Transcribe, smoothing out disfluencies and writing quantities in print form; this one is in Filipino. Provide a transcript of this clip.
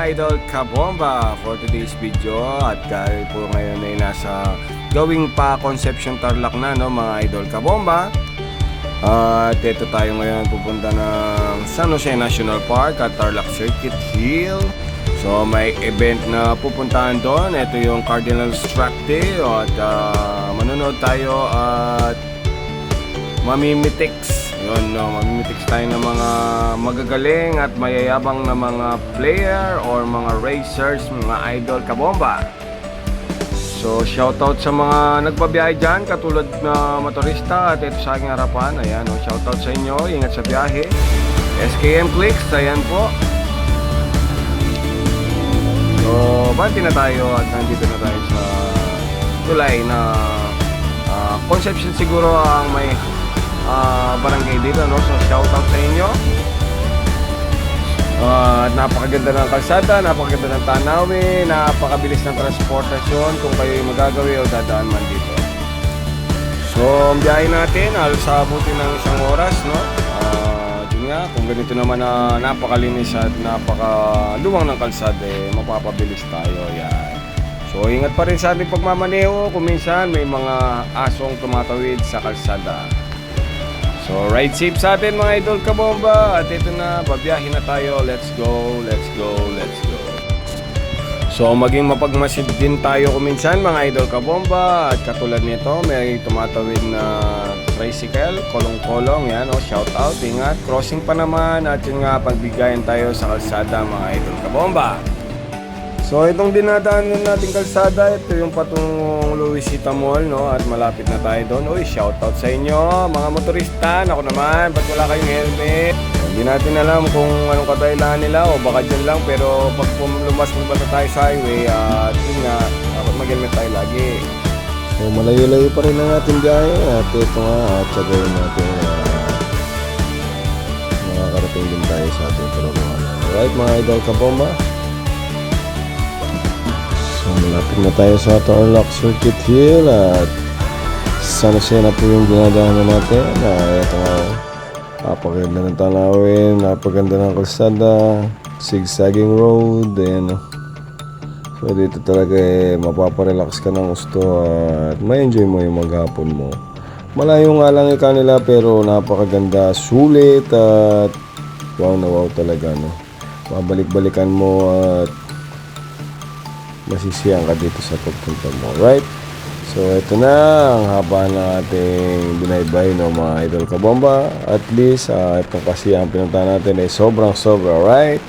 idol kabomba for today's video. At dahil po ngayon ay nasa gawing pa Concepcion Tarlac na, no, mga idol kabomba. At ito tayo ngayon pupunta ng San Jose National Park at Tarlac Circuit Hill. So may event na pupuntahan doon. Ito yung Cardinals Track Day. At manonood tayo at mamimitiks. Yun, no, mamimitiks tayo ng mga magagaling at mayayabang na mga player or mga racers, mga idol kabomba. So shoutout sa mga nagbabiyahe dyan, katulad na motorista at ito sa aking harapan. Ayan, oh, shoutout sa inyo, ingat sa biyahe. SKM Clicks, ayan po. So banti na tayo at nandito na tayo sa tulay na Concepcion siguro ang may barangay dito, no? So shoutout sa inyo. Napakaganda ng kalsada, napakaganda ng tanawin, napakabilis ng transportasyon kung kayo'y magagawi o dadaan man dito. So ang biyahe natin halos abutin ng isang oras, no? Yun nga, kung ganito naman na napakalinis at napakaluwang ng kalsada, mapapabilis tayo. Yan. So ingat pa rin sa ating pagmamaneho kung minsan may mga asong tumatawid sa kalsada. So ride safe sa atin mga idol kabomba. At ito na, babiyahin na tayo. Let's go, let's go, let's go. So maging mapagmasid din tayo kung minsan mga idol kabomba. At katulad nito, may tumatawid na tricycle, kolong-kolong. Yan, oh, shout out, ingat. Crossing pa naman. At yun nga, pagbigayan tayo sa kalsada mga idol kabomba. So itong dinadaanan nating kalsada, ito yung patungong Luisita Mall, no? At malapit na tayo doon. Uy, shoutout sa inyo mga motorista. Ako naman, ba't wala kayong helmet? Hindi natin alam kung anong katailan nila o baka dyan lang. Pero pag lumas ba na tayo sa highway, at yun nga, dapat mag-helmet tayo lagi. So malayo-layo pa rin ang ating biyahe. At ito nga, at sagawin natin makakarating din tayo sa ating turungan. Alright mga idol kabomba, malapit na tayo sa Tarlac Circuit Hill at San Jose na po yung dinadaanan natin. Ito nga, napakaganda ng tanawin, napakaganda ng kalsada, zigzagging road. Ayan, so dito talaga mapaparelax ka ng gusto at ma-enjoy mo yung maghapon mo. Malayo nga lang yung kanila pero napakaganda, sulit at wow na wow talaga, no? Babalik-balikan mo at masisiyang ka dito sa pagpunta mo, right? So ito na ang haba ng ating binaybay, no, mga idol kabomba. At least ito kasi ang pinunta natin ay sobrang sobra, right?